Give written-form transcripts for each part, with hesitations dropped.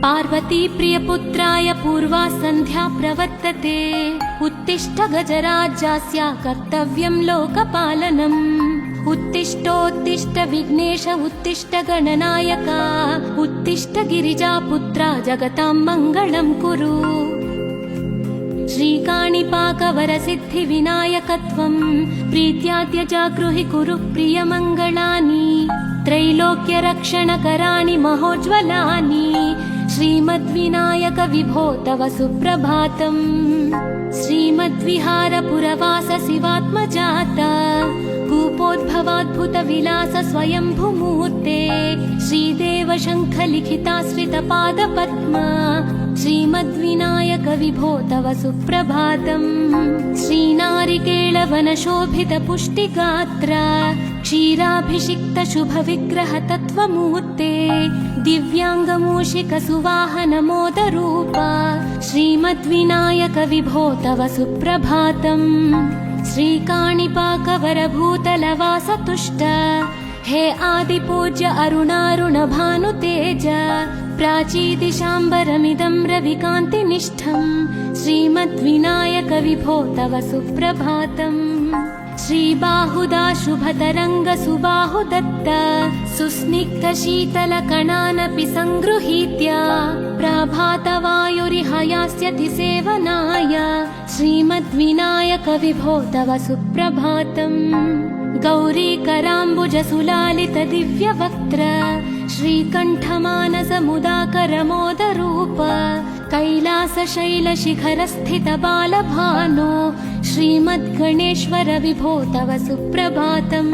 पार्वती प्रियपुत्राय पूर्वा सन्ध्या प्रवर्तते। उत्तिष्ठ गजराज्यास्य कर्तव्यं लोकपालनम्। उत्तिष्ठोत्तिष्ठ विघ्नेश उत्तिष्ठ गणनायक। उत्तिष्ठ गिरिजापुत्रा जगतां मङ्गलं कुरु। श्रीकाणिपाकवरसिद्धिविनायकत्वं प्रीत्याद्य जागृहि कुरु प्रियमङ्गलानि। त्रैलोक्यरक्षणकराणि महोज्ज्वलानि। श्रीमद्विनायक विभो तव सुप्रभातम्। श्रीमद्विहारपुरवास शिवात्मजात कूपोद्भवाद्भुतविलास स्वयंभूमूर्ते। श्रीदेव शङ्खलिखिताश्रितपादपद्मा। श्रीमद्विनायक विभो तव सुप्रभातम्। श्रीनारिकेळवनशोभितपुष्टिगात्र क्षीराभिषिक्त शुभविग्रह तत्त्वमूर्ते। दिव्याङ्गमूषिक सुवाहन मोदरूप। श्रीमद्विनायक विभो तव सुप्रभातम्। श्रीकाणिपाकवरभूतलवास तुष्ट हे आदिपूज्य अरुणारुण भानुतेज। प्राचीदिशाम्बरमिदं रविकान्तिनिष्ठम्। श्रीमद्विनायक विभो तव सुप्रभातम्। श्रीबाहुदा शुभतरङ्ग सुबाहुदत्त सुस्निग्ध शीतलकणानपि सङ्गृहीत्य प्रभातवायुरिहयास्यति सेवनाय। श्रीमद्विनायक विभो तव सुप्रभातम्। गौरीकराम्बुजसुलालित दिव्यवक्त्र श्रीकण्ठमानसमुदाकरमोदरूप। कैलासशैलशिखरस्थित बालभानो श्रीमद्गणेश्वर विभो तव सुप्रभातम्।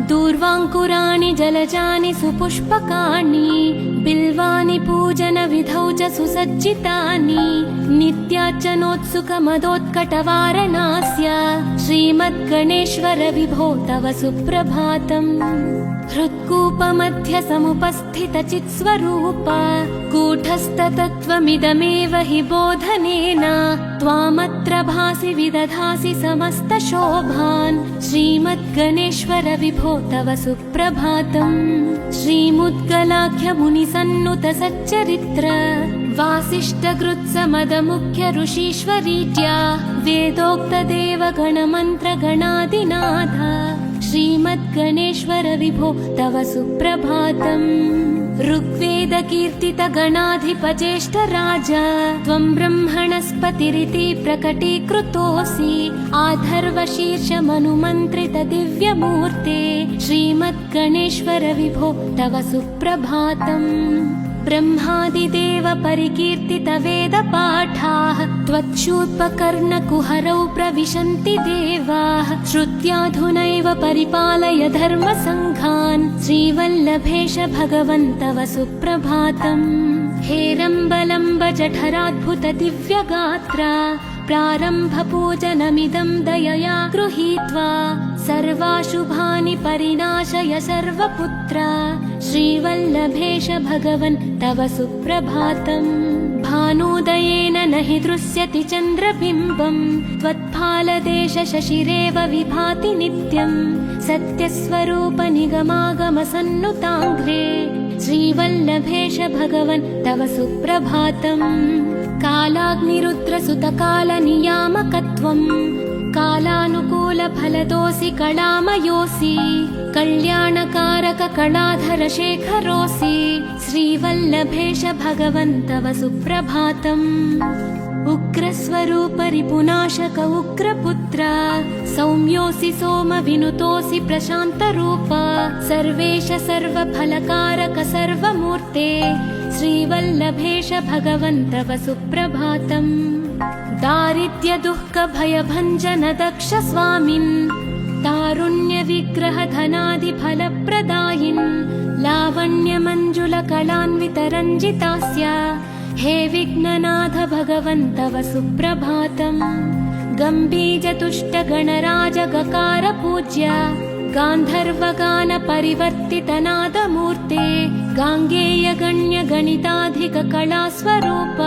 दूर्वाङ्कुराणि जलजानि सुपुष्पकाणि बिल्वानि पूजनविधौ च सुसज्जितानि। नित्यार्चनोत्सुकमदोत्कटवारणास्य श्रीमद्गणेश्वर विभो तव सुप्रभातम्। हृत्कूपमध्य समुपस्थित चित्स्वरूप कूटस्थतत्त्वमिदमेव हि बोधनेन त्वामत्र भासि विदधासि समस्तशोभान्। श्रीमद्गणेश्वर विभो तव सुप्रभातम्। श्रीमुद्गलाख्य मुनिसन्नुत सच्चरित्र वासिष्ठकृत्समदमुख्य ऋषीश्वरीत्या वेदोक्तदेव गणमन्त्र गणादिनाथ। श्रीमद्गणेश्वर विभो तव सुप्रभातम्। ऋग्वेदकीर्तित गणाधिप ज्येष्ठ राजा त्वं ब्रह्मणस्पतिरिति प्रकटीकृतोऽसि। आधर्वशीर्ष मनुमन्त्रित दिव्यमूर्ते श्रीमद्गणेश्वर विभो तव सुप्रभातम्। ब्रह्मादिदेव परिकीर्तित वेदपाठाः त्वच्छूर्पकर्णकुहरौ प्रविशन्ति देवाः। श्रुत्याधुनैव परिपालय धर्मसङ्घान्। श्रीवल्लभेश भगवन् तव सुप्रभातम्। हेरम्बलम्ब जठराद्भुत दिव्यगात्र प्रारम्भपूजनमिदं दयया गृहीत्वा सर्वाशुभानि परिनाशय सर्वपुत्र। श्रीवल्लभेश भगवन् तव सुप्रभातम्। भानुदयेन न हि दृश्यति चन्द्रबिम्बम् त्वत्फालदेश शशिरेव विभाति नित्यम्। सत्यस्वरूप निगमागम सन्नुताङ्घ्रे श्रीवल्लभेश भगवन् तव सुप्रभातम्। कालाग्निरुद्रसुतकालनियामकत्वम् कालानुकूलफलदोऽसि कलामयोऽसि। कल्याणकारक कलाधर शेखरोऽसि। श्रीवल्लभेश भगवन् तव सुप्रभातम्। उग्रस्वरूप रिपुनाशक उग्रपुत्र सौम्योऽसि सोम विनुतोऽसि प्रशान्तरूप। सर्वेश सर्वफलकारक सर्वमूर्ते श्रीवल्लभेश भगवन् तव सुप्रभातम्। दारिद्र्य दुःख भयभञ्जन दक्ष स्वामिन् तारुण्य विग्रह धनादि फलप्रदायिन्। लावण्य मंजुल कलान्वित रञ्जितास्य हे विघ्ननाथ भगवन् तव सुप्रभातम्। गम्भीर तुष्ट गणराज गकार पूज्य गान्धर्वगान परिवर्तित नादमूर्ते। गाङ्गेय गण्य गणिताधिक कलास्वरूप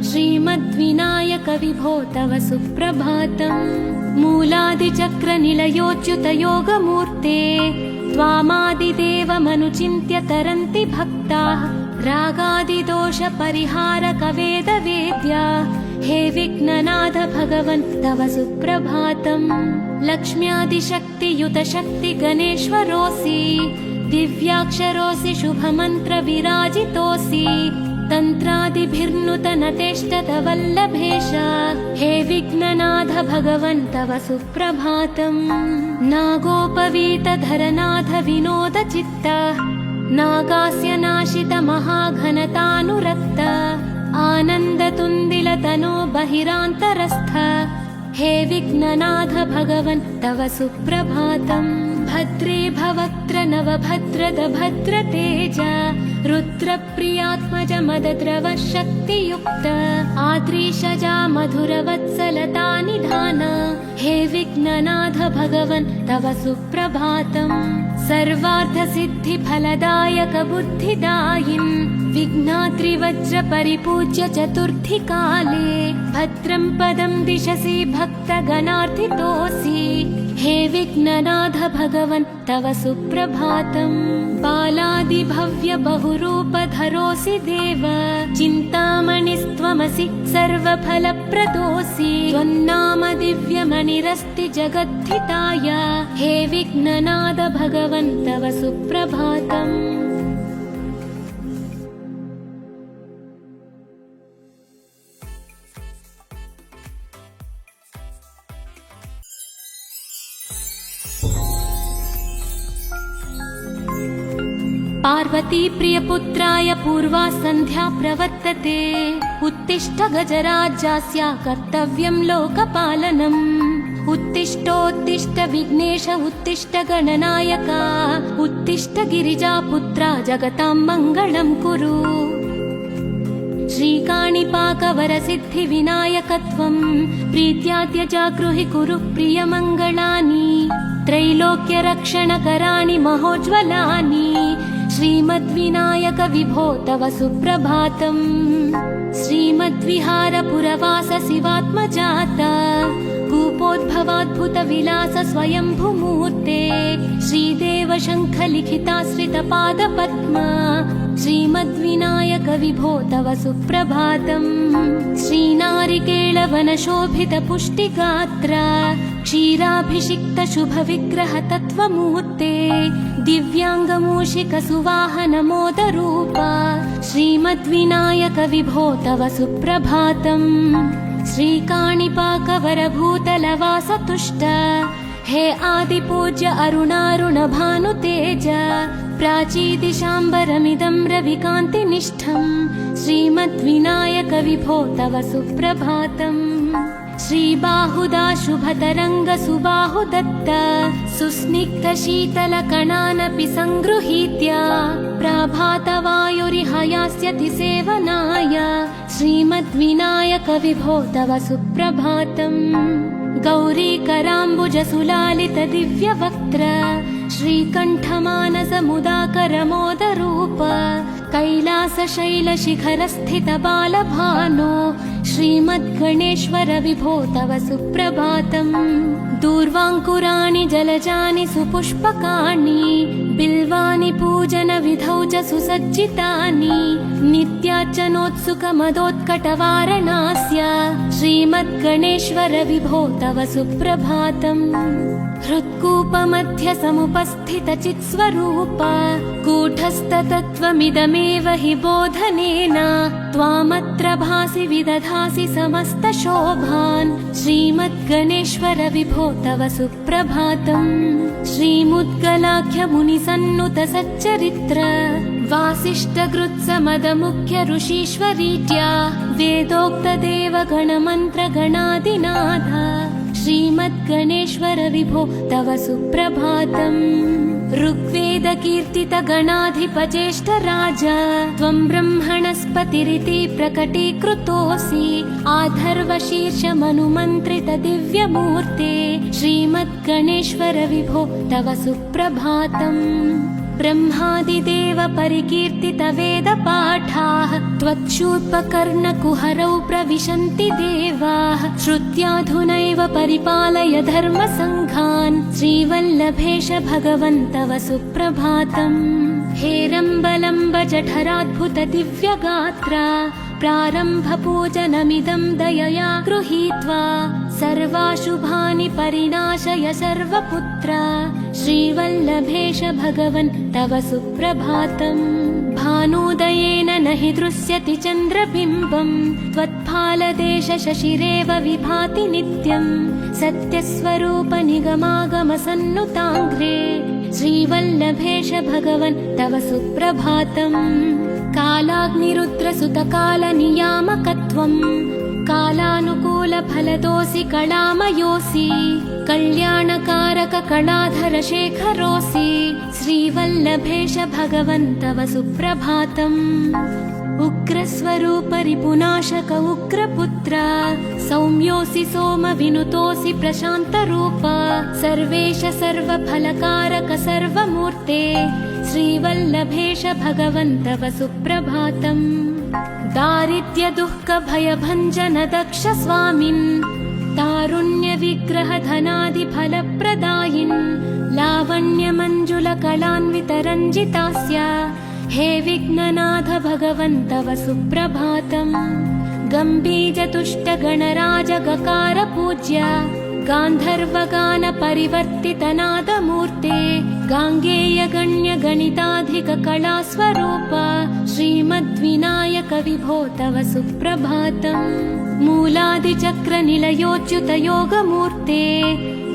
श्रीमद्विनायक विभो तव सुप्रभातम्। मूलादिचक्र निलयोच्युत योगमूर्ते त्वामादिदेवमनुचिन्त्य तरन्ति भक्ताः। रागादिदोषपरिहारक वेदवेद्या हे विघ्ननाथ भगवन् तव सुप्रभातम्। लक्ष्म्यादिशक्तियुत शक्ति गणेश्वरोऽसि दिव्याक्षरोऽसि शुभमन्त्र विराजितोऽसि तन्त्रादिभिर्नुतनतेष्टत वल्लभेश हे विघ्ननाथ भगवन् तव सुप्रभातम्। नागोपवीतधरनाथ विनोद चित्त नागास्य नाशित महाघनतानुरक्त आनन्दतुन्दिलतनो बहिरान्तरस्थ हे विघ्ननाथ भगवन् तव सुप्रभातम्। भद्रे भवक्त्र नवभद्रद भद्रतेज रुद्रप्रियात्मज मदद्रव शक्तियुक्त आद्रीशजा मधुरवत्सलता निधान हे विघ्ननाथ भगवन् तव सुप्रभातम्। सर्वार्थसिद्धिफलदायक बुद्धिदायिन् विघ्नाद्रिवज्र परिपूज्य चतुर्थी काले भद्रं पदं दिशसि भक्तगणार्थितोऽसि हे विघ्ननाथ भगवन् तव सुप्रभातम्। बालादिभव्य बहुरूपधरोऽसि देव चिन्तामणिस्त्वमसि सर्वफलप्रदोऽसि त्वन्नाम दिव्यमणिरस्ति जगद्धिताय हे विघ्ननाथ भगवन् तव सुप्रभातम्। पार्वती प्रियपुत्राय पूर्वा सन्ध्या प्रवर्तते उत्तिष्ठ गजराज्यास्य कर्तव्यं लोकपालनम्। उत्तिष्ठोत्तिष्ठ विघ्नेश उत्तिष्ठ गणनायक उत्तिष्ठ गिरिजापुत्रा जगतां मङ्गलं कुरु। श्रीकाणिपाकवरसिद्धिविनायकत्वं प्रीत्याद्य जागृहि कुरु प्रियमङ्गलानि त्रैलोक्यरक्षणकराणि महोज्ज्वलानि श्रीमद्विनायक विभो तव सुप्रभातम्। श्रीमद्विहारपुरवास शिवात्मजात कूपोद्भवाद्भुत विलास स्वयंभूमूर्ते श्रीदेव शङ्ख लिखिताश्रितपादपद्मा श्रीमद्विनायक विभो तव सुप्रभातम्। श्रीनारिकेळवनशोभित पुष्टिगात्र क्षीराभिषिक्त शुभविग्रह तत्त्वमूर्ते दिव्याङ्गमूषिक सुवाहन मोदरूप श्रीमद्विनायक विभो तव सुप्रभातम्। श्रीकाणिपाकवरभूतलवास तुष्ट हे आदिपूज्य अरुणारुण भानुतेज प्राचीदिशाम्बरमिदं रविकान्तिनिष्ठम् श्रीमद्विनायक विभो तव सुप्रभातम्। श्रीबाहुदा शुभतरङ्ग सुबाहुदत्त सुस्निग्ध शीतलकणानपि सङ्गृहीत्य प्रभातवायुरिहयास्यति सेवनाय श्रीमद्विनायक विभो तव सुप्रभातम्। गौरीकराम्बुज सुलालित दिव्यवक्त्र श्रीकण्ठमानस मुदाकर मोदरूप कैलासशैलशिखरस्थित बालभानो श्रीमद्गणेश्वर विभो तव सुप्रभातम्। दूर्वाङ्कुराणि जलजानि सुपुष्पकाणि बिल्वानि पूजनविधौ च सुसज्जितानि नित्यार्चनोत्सुकमदोत्कटवारणास्य श्रीमद्गणेश्वर विभो तव सुप्रभातम्। हृत्कूपमध्य समुपस्थित चित्स्वरूप कूटस्थतत्त्वमिदमेव हि बोधनेन त्वामत्र भासि विदधासि समस्त शोभान् श्रीमद्गणेश्वर विभो तव सुप्रभातम्। श्रीमुद्गलाख्य मुनिसन्नुत सच्चरित्र वासिष्ठकृत्समदमुख्य ऋषीश्वरीत्या वेदोक्त देव गणमन्त्र गणादिनाथ श्रीमद्गणेश्वर विभो तव सुप्रभातम्। ऋग्वेद कीर्तित गणाधिप ज्येष्ठ राजा त्वं ब्रह्मणस्पतिरिति प्रकटीकृतोऽसि आधर्व शीर्ष मनुमन्त्रित दिव्यमूर्ते श्रीमद्गणेश्वर विभो तव सुप्रभातम्। ब्रह्मादिदेव परिकीर्तित वेदपाठाः त्वच्छूर्पकर्णकुहरौ प्रविशन्ति देवाः श्रुत्याधुनैव परिपालय धर्मसङ्घान् श्रीवल्लभेश भगवन् तव सुप्रभातम् हेरम्बलम्ब जठराद्भुत दिव्यगात्रा प्रारम्भपूजनमिदं दयया गृहीत्वा सर्वाशुभानि परिणाशय सर्वपुत्रा श्रीवल्लभेश भगवन् तव सुप्रभातम् भानोदयेन न हि दृश्यति चन्द्रबिम्बम् त्वत्फालदेश शशिरेव विभाति नित्यम् सत्यस्वरूप निगमागमसन्नुताङ्घ्रे श्रीवल्लभेश भगवन् तव सुप्रभातम् कालाग्निरुद्रसुतकालनियामकत्वम् कालानुकूलफलदोऽसि कलामयोऽसि कल्याणकारक कलाधर शेखरोऽसि श्रीवल्लभेश भगवन् तव सुप्रभातम् उग्रस्वरूप रिपुनाशक उग्रपुत्र सौम्योऽसि सोमविनुतोऽसि प्रशान्तरूप सर्वेश सर्वफलकारक सर्वमूर्ते श्रीवल्लभेश भगवन् तव सुप्रभातम् दारिद्र्य दुःख भयभञ्जन दक्ष स्वामिन् तारुण्य विग्रह धनादि फलप्रदायिन् लावण्य मञ्जुल कलान्वित रञ्जितास्य हे विघ्ननाथ भगवन् तव सुप्रभातम् गम्भीर तुष्ट गणराज गकार पूज्य गान्धर्वगान परिवर्तित नादमूर्ते गाङ्गेय गण्य गणिताधिक कला स्वरूप श्रीमद्विनायक विभो तव सुप्रभातम् मूलादिचक्र निलयोच्युत योगमूर्ते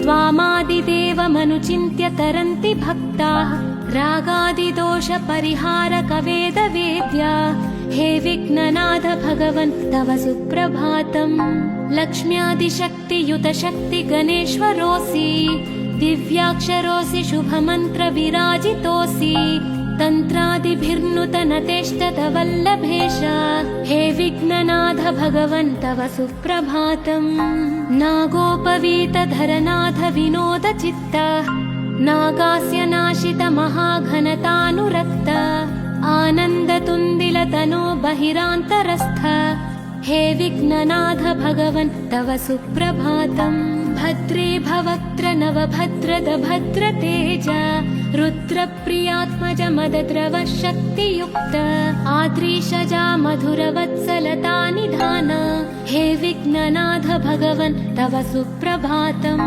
त्वामादिदेवमनुचिन्त्य तरन्ति भक्ताः रागादिदोष परिहारक वेद वेद्या हे विघ्ननाथ भगवन् तव सुप्रभातम् लक्ष्म्यादिशक्तियुत शक्ति गणेश्वरोऽसि दिव्याक्षरोऽसि शुभमन्त्र विराजितोऽसि तन्त्रादिभिर्नुतनतेष्टत वल्लभेश हे विघ्ननाथ भगवन् तव सुप्रभातम् नागोपवीतधरनाथ विनोद चित्त नागास्य नाशित महाघनतानुरक्त आनन्दतुन्दिलतनो बहिरान्तरस्थ हे विघ्ननाथ भगवन् तव सुप्रभातम् भद्रे भवक्त्र नवभद्रद भद्रतेज रुद्रप्रियात्मज मदद्रव शक्तियुक्त आद्रीशजा मधुरवत्सलता निधान हे विघ्ननाथ भगवन् तव सुप्रभातम्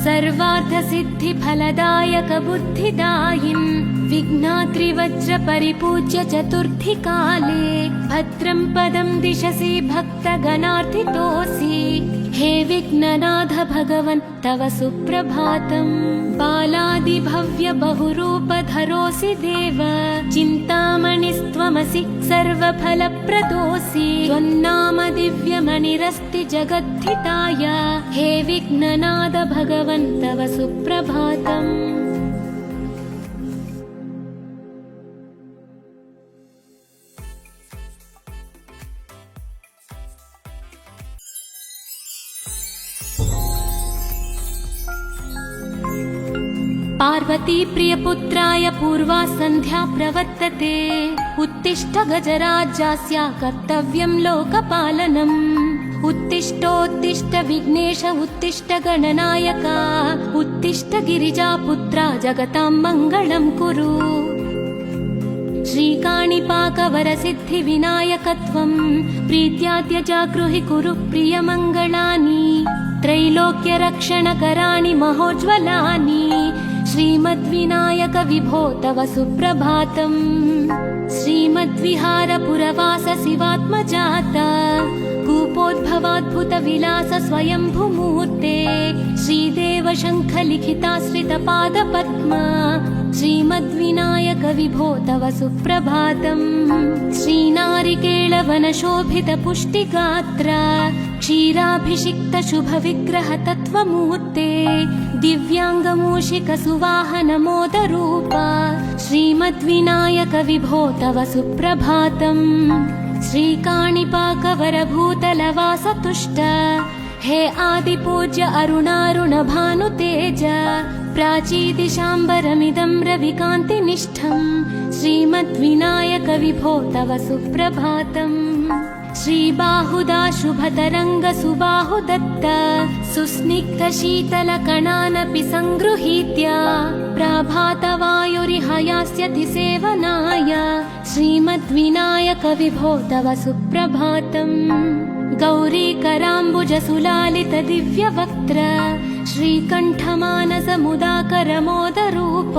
सर्वार्थसिद्धि फलदायक बुद्धिदायिन् विघ्नाद्रिवज्र परिपूज्य चतुर्थि काले भद्रं पदं दिशसि भक्तगणार्थितोऽसि हे विघ्ननाथ भगवन् तव सुप्रभातम् बालादिभव्य बहुरूपधरोऽसि देव चिन्तामणिस्त्वमसि सर्वफलप्रदोऽसि त्वन्नाम दिव्यमणिरस्ति जगद्धिताय हे विघ्ननाथ भगवन् तव सुप्रभातम् पार्वती प्रियपुत्राय पूर्वा सन्ध्या प्रवर्तते उत्तिष्ठ गजराज्यास्य कर्तव्यं लोकपालनम् उत्तिष्ठोत्तिष्ठ विघ्नेश उत्तिष्ठ गणनायक उत्तिष्ठ गिरिजापुत्रा जगतां मङ्गलं कुरु श्रीकाणिपाकवरसिद्धि विनायकत्वं प्रीत्याद्य जागृहि कुरु प्रियमङ्गलानि त्रैलोक्यरक्षणकराणि महोज्ज्वलानि श्रीमद्विनायक विभो तव सुप्रभातम् श्रीमद्विहारपुरवास शिवात्मजात कूपोद्भवाद्भुत विलास स्वयंभूमूर्ते श्रीदेव शङ्ख लिखिताश्रित पादपद्म श्रीमद्विनायक विभो तव सुप्रभातम् श्रीनारिकेळवन शोभित पुष्टिगात्र क्षीराभिषिक्त शुभ विग्रह तत्त्वमूर्ते दिव्याङ्गमूषिक सुवाहन मोदरूप श्रीमद्विनायक विभो तव सुप्रभातम् श्रीकाणिपाकवरभूतलवास तुष्ट हे आदिपूज्य अरुणारुण भानुतेज प्राचीदिशाम्बरमिदं रविकान्तिनिष्ठम् श्रीमद्विनायक विभो तव सुप्रभातम्। श्रीबाहुदा शुभतरङ्ग सुबाहुदत्त सुस्निग्धशीतलकणानपि सङ्गृहीत्य प्रभातवायुरिह यास्यति सेवनाय श्रीमद्विनायक विभो तव सुप्रभातम्। गौरीकराम्बुजसुलालित दिव्यवक्त्र श्रीकण्ठमानसमुदाकरमोदरूप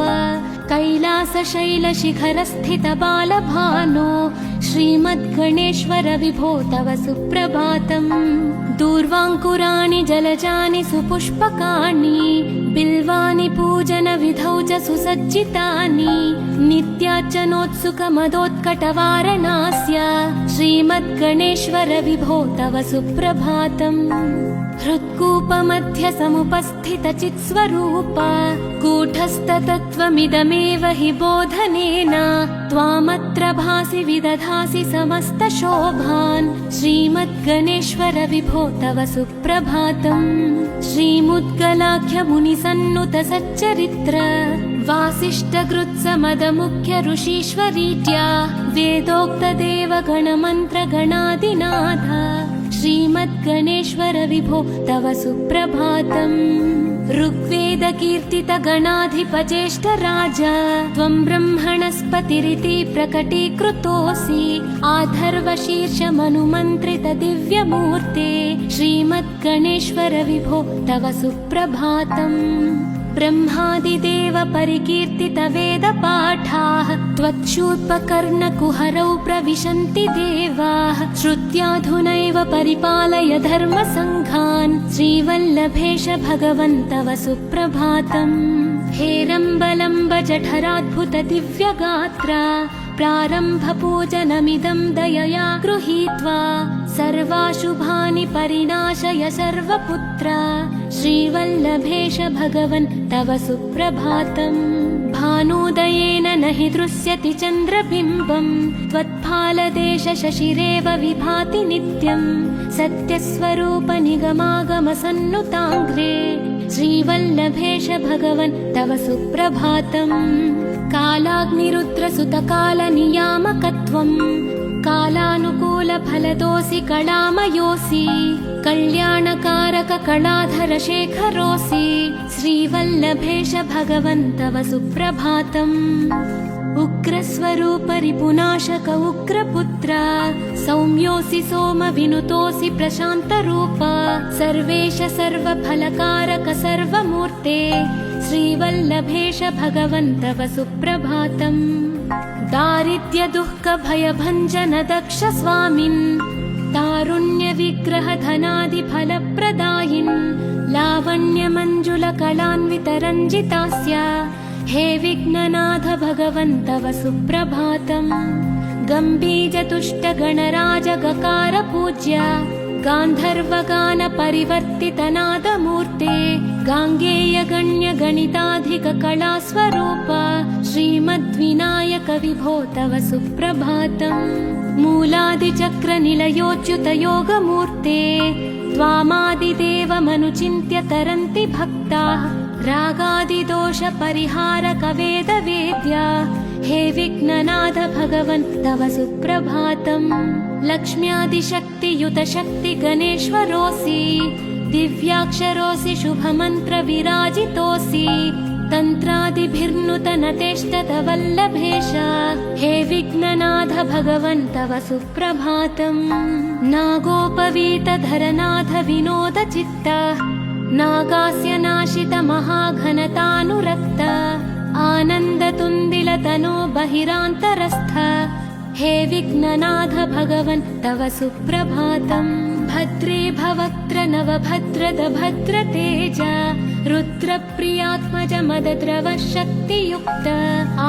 कैलासशैलशिखरस्थित बालभानो श्रीमद्गणेश्वर विभो तव सुप्रभातम्। दूर्वाङ्कुराणि जलजानि सुपुष्पकाणि बिल्वानि पूजनविधौ च सुसज्जितानि नित्यार्चनोत्सुकमदोत्कटवारणास्य श्रीमद्गणेश्वर विभो तव सुप्रभातम्। हृत्कूपमध्य समुपस्थितचित्स्वरूप कूटस्थतत्त्वमिदमेव हि बोधनेन त्वामत्र भासि विदधासि समस्तशोभान् श्रीमद्गणेश्वर विभो तव सुप्रभातम्। श्रीमुद्गलाख्यमुनिसन्नुत सच्चरित्र वासिष्ठकृत्समदमुख्य ऋषीश्वरीत्या वेदोक्तदेवगणमन्त्रगणादिनाथ श्रीमद्गणेश्वर विभो तव सुप्रभातम्। ऋग्वेदकीर्तित गणाधिपज्येष्ठराज त्वं ब्रह्मणस्पतिरिति प्रकटीकृतोऽसि आधर्वशीर्षमनुमन्त्रित दिव्यमूर्ते श्रीमद्गणेश्वर विभो तव सुप्रभातम्। ब्रह्मादिदेव परिकीर्तित वेदपाठाः त्वच्छूर्पकर्णकुहरौ प्रविशन्ति देवाः श्रुत्याधुनैव परिपालय धर्मसङ्घान् श्रीवल्लभेश भगवन् तव सुप्रभातम्। हेरम्बलम्ब जठराद्भुत दिव्यगात्र प्रारम्भपूजनमिदं दयया गृहीत्वा सर्वाशुभानि परिणाशय सर्वपुत्र श्रीवल्लभेश भगवन् तव सुप्रभातम्। भानोदयेन न हि दृश्यति चन्द्रबिम्बम् त्वत्फालदेश शशिरेव विभाति नित्यम् सत्यस्वरूप निगमागम सन्नुताङ्घ्रे श्रीवल्लभेश भगवन् तव सुप्रभातम्। कालाग्निरुद्रसुतकालनियामकत्वम् कालानुकूलफलदोऽसि कलामयोऽसि कल्याणकारक कलाधर शेखरोऽसि श्रीवल्लभेश भगवन् तव सुप्रभातम्। उग्रस्वरूप रिपुनाशक उग्रपुत्र सौम्योऽसि सोमविनुतोऽसि प्रशान्तरूप सर्वेश सर्वफलकारक सर्वमूर्ते श्रीवल्लभेश भगवन् तव सुप्रभातम्। दारिद्र्य दुःख भयभञ्जन दक्ष स्वामिन् तारुण्य विग्रह धनादि फलप्रदायिन् लावण्य मंजुल कलान्वित रञ्जितास्य हे विघ्ननाथ भगवन् तव सुप्रभातम्। गम्भीर तुष्ट गणराज गकार पूज्य गान्धर्वगान परिवर्तित नादमूर्ते गाङ्गेय गण्य गणिताधिक कलास्वरूप श्रीमद्विनायक विभो तव सुप्रभातम्। मूलादिचक्र निलयोच्युत योगमूर्ते त्वामादिदेवमनुचिन्त्य तरन्ति भक्ताः रागादिदोष परिहारक वेदवेद्या हे विघ्ननाथ भगवन् तव सुप्रभातम्। लक्ष्म्यादिशक्तियुत शक्ति गणेश्वरोऽसि दिव्याक्षरोऽसि शुभमन्त्र विराजितोऽसि तन्त्रादिभिर्नुत नतेष्टत वल्लभेश हे विघ्ननाथ भगवन् तव सुप्रभातम्। नागोपवीतधरनाथ विनोद चित्त नागास्य नाशित महाघनतानुरक्त आनन्दतुन्दिलतनो बहिरान्तरस्थ हे विघ्ननाथ भगवन् तव सुप्रभातम्। भद्रे भवक्त्र नवभद्रद भद्रतेज रुद्रप्रियात्मज मदद्रव शक्तियुक्त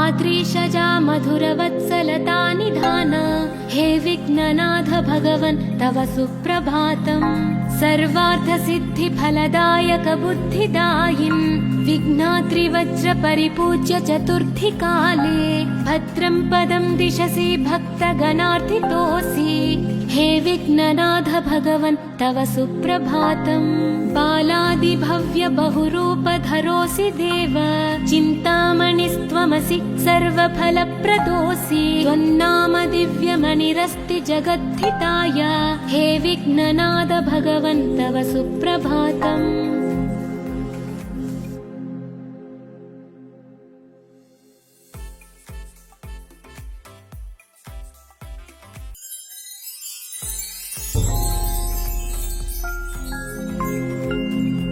आद्रीशजा मधुरवत्सलता निधान हे विघ्ननाथ भगवन् तव सुप्रभातम्। सर्वार्थसिद्धिफलदायक बुद्धिदायिन् विघ्नाद्रिवज्र परिपूज्य चतुर्थी काले भद्रं पदं दिशसि भक्तगणार्थितोऽसि हे विघ्ननाथ भगवन् तव सुप्रभातम् बालादिभव्य बहुरूपधरोऽसि देव चिन्तामणिस्त्वमसि सर्वफलप्रदोऽसि त्वन्नाम दिव्यमणिरस्ति जगद्धिताय हे विघ्ननाथ भगवन् तव सुप्रभातम्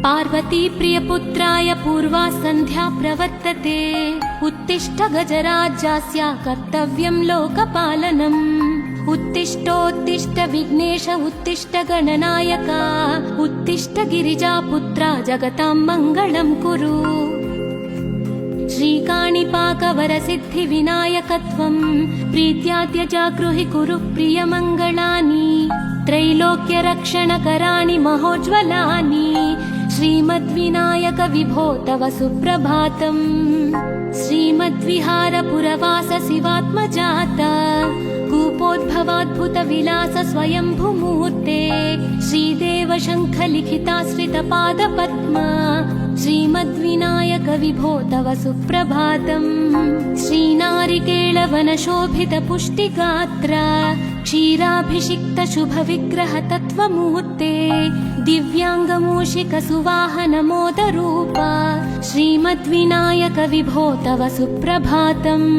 पार्वती प्रियपुत्राय पूर्वा सन्ध्या प्रवर्तते उत्तिष्ठ गजराज्यस्य कर्तव्यं लोकपालनम् उत्तिष्ठोत्तिष्ठ विघ्नेश उत्तिष्ठ गणनायक उत्तिष्ठ गिरिजापुत्रा जगतां मङ्गलं कुरु श्रीकाणिपाकवरसिद्धिविनायकत्वं प्रीत्याद्य जागृहि कुरु प्रियमङ्गलानि त्रैलोक्यरक्षणकराणि महोज्ज्वलानि श्रीमद्विनायक विभो तव सुप्रभातम् श्रीमद्विहारपुरवास शिवात्मजात कूपोद्भवाद्भुतविलास स्वयंभूमूर्ते श्रीदेव शङ्खलिखिताश्रितपादपद्मा श्रीमद्विनायक विभो तव सुप्रभातम् श्रीनारिकेळवनशोभितपुष्टिगात्र क्षीराभिषिक्त शुभविग्रह तत्त्वमूर्ते दिव्याङ्गमूषिक सुवाहन मोदरूप श्रीमद्विनायक विभो तव सुप्रभातम्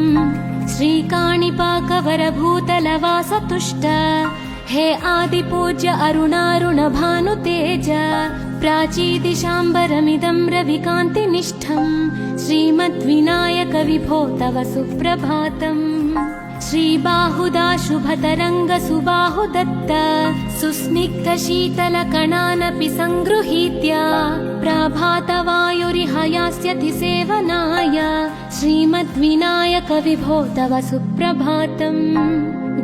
श्रीकाणिपाकवरभूतलवास तुष्ट हे आदिपूज्य अरुणारुण भानुतेज प्राचीदिशाम्बरमिदं रविकान्तिनिष्ठम् श्रीमद्विनायक विभो तव सुप्रभातम् श्रीबाहुदा शुभतरङ्ग सुबाहुदत्त सुस्निग्ध शीतलकणानपि सङ्गृहीत्य प्रभातवायुरिहयास्यति सेवनाय श्रीमद्विनायक विभो तव सुप्रभातम्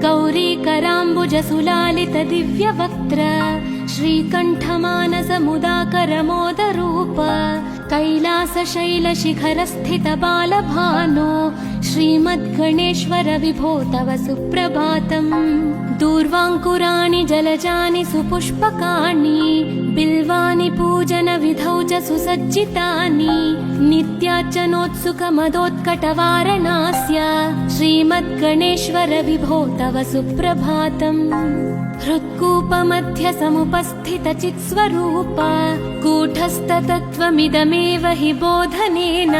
गौरीकराम्बुजसुलालित दिव्यवक्त्र श्रीकण्ठमानसमुदाकरमोदरूप कैलासशैलशिखरस्थित बालभानो श्रीमद्गणेश्वर विभो तव सुप्रभातम् दूर्वाङ्कुराणि जलजानि सुपुष्पकाणि बिल्वानि पूजनविधौ च सुसज्जितानि नित्यार्चनोत्सुकमदोत्कटवारणास्य श्रीमद्गणेश्वर विभो तव सुप्रभातम् हृत्कूपमध्य समुपस्थितचित्स्वरूप कूटस्थतत्त्वमिदमेव हि बोधनेन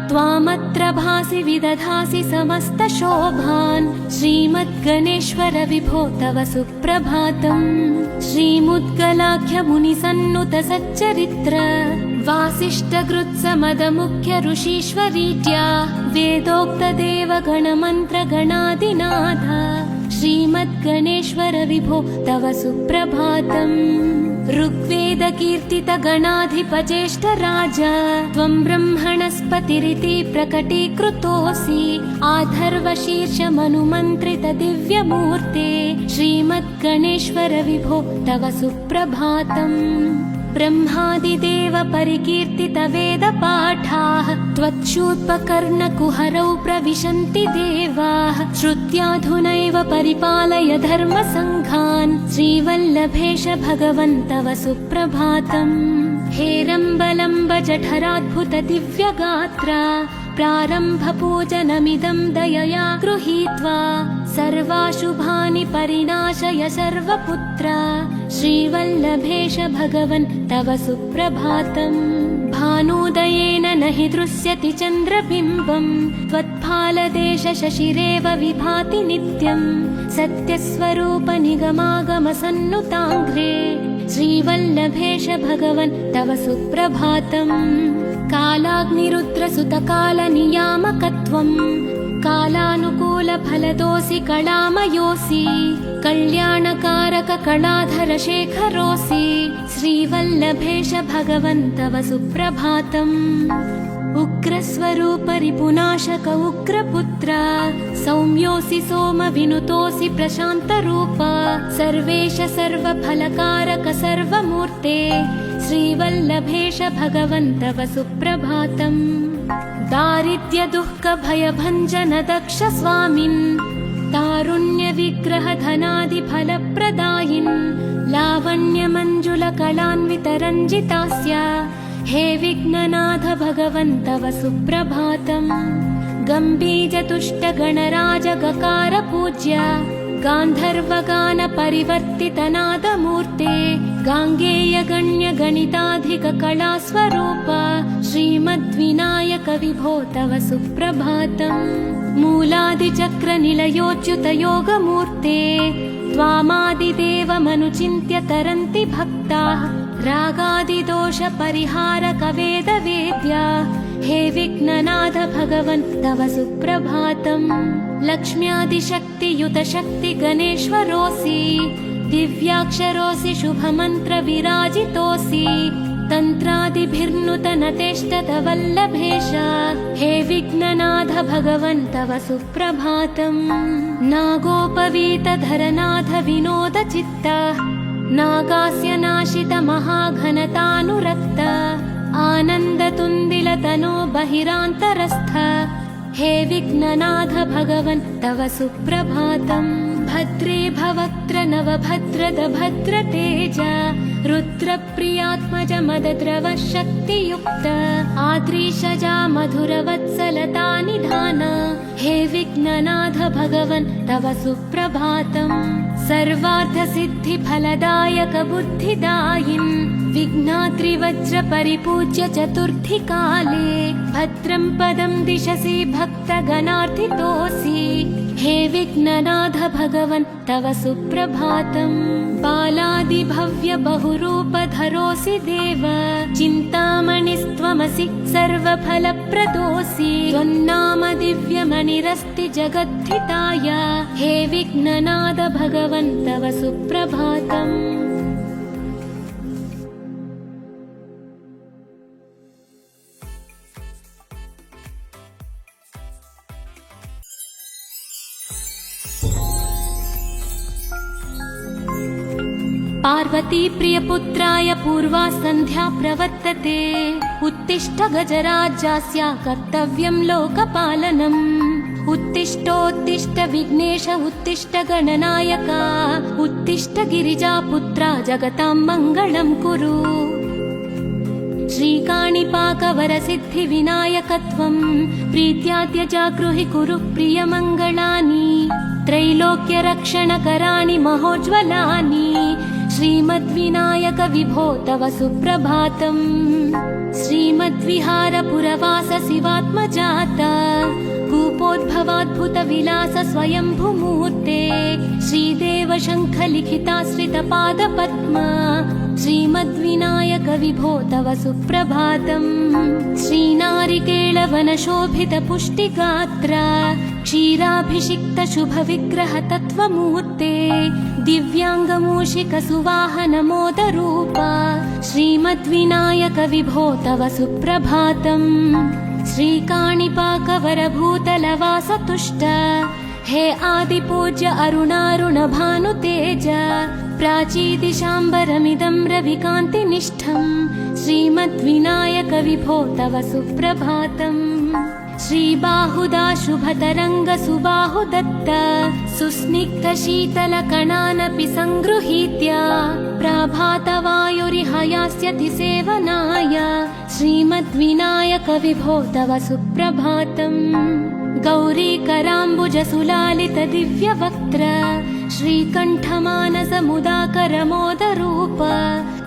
त्वामत्र भासि विदधासि समस्तशोभान् श्रीमद्गणेश्वर विभो तव सुप्रभातम् श्रीमुद्गलाख्यमुनिसन्नुत सच्चरित्र वासिष्ठकृत्समदमुख्य ऋषीश्वरीत्या वेदोक्तदेवगणमन्त्रगणादिनाथ श्रीमद्गणेश्वर विभो तव सुप्रभातम् ऋग्वेदकीर्तित गणाधिपज्येष्ठ राजा त्वं ब्रह्मणस्पतिरिति प्रकटीकृतोऽसि आधर्वशीर्षमनुमन्त्रित दिव्यमूर्ते श्रीमद्गणेश्वर विभो तव सुप्रभातम् ब्रह्मादिदेव परिकीर्तित वेदपाठाः त्वच्छूत्पकर्णकुहरौ प्रविशन्ति देवाः श्रुत्याधुनैव परिपालय धर्मसङ्घान् श्रीवल्लभेश भगवन् तव सुप्रभातम् हेरम्बलम्ब जठराद्भुत दिव्यगात्र प्रारम्भपूजनमिदं दयया गृहीत्वा सर्वाशुभानि परिनाशय सर्वपुत्र श्रीवल्लभेश भगवन् तव सुप्रभातम् भानुदयेन न हि दृश्यति चन्द्रबिम्बम् त्वत्फालदेश शशिरेव विभाति नित्यम् सत्यस्वरूप निगमागम सन्नुताङ्घ्रे श्रीवल्लभेश भगवन् तव सुप्रभातम् कालाग्निरुद्रसुतकालनियामकत्वम् कालानुकूलफलदोऽसि कलामयोऽसि कल्याणकारक कलाधर शेखरोऽसि श्रीवल्लभेश भगवन् तव सुप्रभातम् उग्रस्वरूप रिपुनाशक उग्रपुत्र सौम्योऽसि सोम विनुतोऽसि प्रशान्तरूप सर्वेश सर्वफलकारक सर्वमूर्ते श्रीवल्लभेश भगवन् तव सुप्रभातम् दारिद्र्य दुःख भयभञ्जन दक्ष स्वामिन् तारुण्यविग्रहधनादिफलप्रदायिन् लावण्यमञ्जुलकलान्वितरञ्जितास्य हे विघ्ननाथ भगवन् तव सुप्रभातम्। गम्भीरतुष्टगणराजगकार पूज्य गान्धर्वगानपरिवर्तितनादमूर्ते गाङ्गेयगण्यगणिताधिककलास्वरूप श्रीमद्विनायक विभो तव सुप्रभातम्। मूलादिचक्रनिलयोच्युतयोगमूर्ते त्वामादिदेवमनुचिन्त्य तरन्ति भक्ताः रागादिदोषपरिहारकवेदवेद्या हे विघ्ननाथ भगवन् तव सुप्रभातम्। लक्ष्म्यादिशक्तियुतशक्तिगणेश्वरोऽसि दिव्याक्षरोऽसि शुभमन्त्रविराजितोऽसि तन्त्रादिभिर्नुतनतेष्टतवल्लभेश हे विघ्ननाथ भगवन् तव सुप्रभातम्। नागोपवीतधरनाथ विनोदचित्त नागास्य नाशित महाघनतानुरक्त आनन्दतुन्दिलतनो बहिरान्तरस्थ हे विघ्ननाथ भगवन् तव सुप्रभातम्। भद्रे भवक्त्र नवभद्रद भद्रतेज रुद्रप्रियात्मज मदद्रव शक्तियुक्त आद्रीशजा मधुरवत्सलता निधान हे विघ्ननाथ भगवन् तव सुप्रभातम्। सर्वार्थसिद्धिफलदायक बुद्धिदायिन् विघ्नाद्रिवज्रपरिपूज्य चतुर्थी काले भद्रं पदं दिशसि भक्तगणार्थितोऽसि हे विघ्ननाथ भगवन् तव सुप्रभातम्। बालादिभव्य बहुरूपधरोऽसि देव चिन्तामणिस्त्वमसि सर्वफलप्रदोऽसि त्वन्नाम दिव्यमणिरस्ति जगद्धिताय हे विघ्ननाथ भगवन् तव सुप्रभातम्। पार्वती प्रियपुत्राय पूर्वा सन्ध्या प्रवर्तते उत्तिष्ठ गजराज्यस्य कर्तव्यं लोकपालनम्। उत्तिष्ठोत्तिष्ठ विघ्नेश उत्तिष्ठ गणनायक उत्तिष्ठ गिरिजापुत्रा जगतां मङ्गलं कुरु। श्रीकाणिपाकवरसिद्धिविनायकत्वं प्रीत्याद्य जागृहि कुरु प्रियमङ्गलानि त्रैलोक्यरक्षणकराणि महोज्ज्वलानि श्रीमद्विनायक विभो तव सुप्रभातम्। श्रीमद्विहारपुरवास शिवात्मजात कूपोद्भवाद्भुत विलास स्वयंभूमूर्ते श्रीदेव शङ्खलिखिताश्रितपादपद्म श्रीमद्विनायक विभो तव सुप्रभातम्। श्रीनारिकेळवनशोभित पुष्टिगात्र क्षीराभिषिक्त शुभविग्रह तत्त्वमूर्ते दिव्याङ्गमूषिक सुवाहन मोदरूप श्रीमद्विनायक विभो तव सुप्रभातम्। श्रीकाणिपाकवरभूतलवास तुष्ट हे आदिपूज्य अरुणारुण भानुतेज प्राचीदिशाम्बरमिदं रविकान्तिनिष्ठं श्रीमद्विनायक विभो तव सुप्रभातम्। श्रीबाहुदा शुभतरङ्ग सुबाहुदत्त सुस्निग्ध शीतलकणानपि सङ्गृहीत्य प्राभातवायुरिह यास्यति सेवनाय श्रीमद्विनायक विभो तव सुप्रभातम्। गौरीकराम्बुज सुलालित दिव्यवक्त्र श्रीकण्ठमानस मुदाकर मोदरूप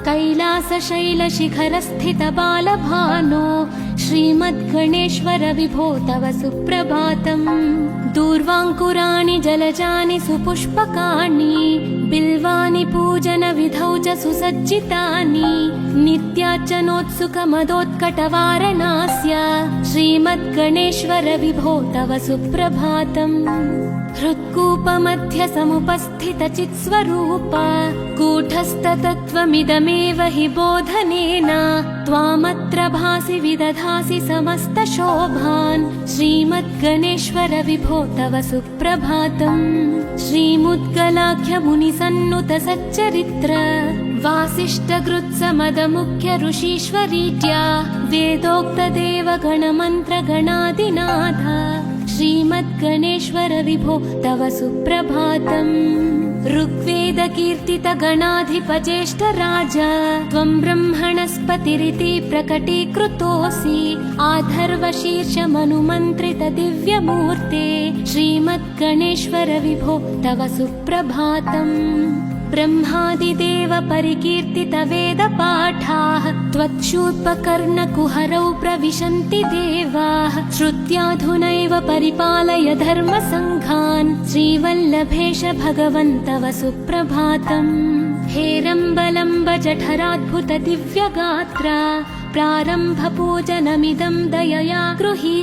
कैलासशैलशिखरस्थित बालभानो श्रीमद्गणेश्वर विभो तव सुप्रभातम्। दूर्वाङ्कुराणि जलजानि सुपुष्पकाणि बिल्वानि पूजनविधौ च सुसज्जितानि नित्यार्चनोत्सुकमदोत्कटवारणास्य श्रीमद्गणेश्वर विभो तव सुप्रभातम्। हृत्कूपमध्य समुपस्थित चित्स्वरूप कूटस्थतत्त्वमिदमेव हि बोधनेन त्वामत्र भासि विदधासि समस्तशोभान् श्रीमद्गणेश्वर विभो तव सुप्रभातम्। श्रीमुद्गलाख्य मुनिसन्नुत सच्चरित्र वासिष्ठकृत्समदमुख्य ऋषीश्वरीत्या वेदोक्त देवगणमन्त्र गणादिनाथ श्रीमद्गणेश्वर विभो तव सुप्रभातम् ऋग्वेदकीर्तितगणाधिपज्येष्ठ राजा त्वं ब्रह्मणस्पतिरिति प्रकटीकृतोऽसि आधर्वशीर्षमनुमन्त्रित दिव्यमूर्ते श्रीमद्गणेश्वर विभो तव सुप्रभातम् ब्रह्मादिदेव परिकीर्तित वेदपाठाः त्वच्छूर्पकर्णकुहरौ प्रविशन्ति देवाः श्रुत्याधुनैव परिपालय धर्मसङ्घान् श्रीवल्लभेश भगवन् तव सुप्रभातम् हेरम्बलम्ब जठराद्भुत दिव्यगात्रा प्रारम्भपूजनमिदं दयया गृहीतम्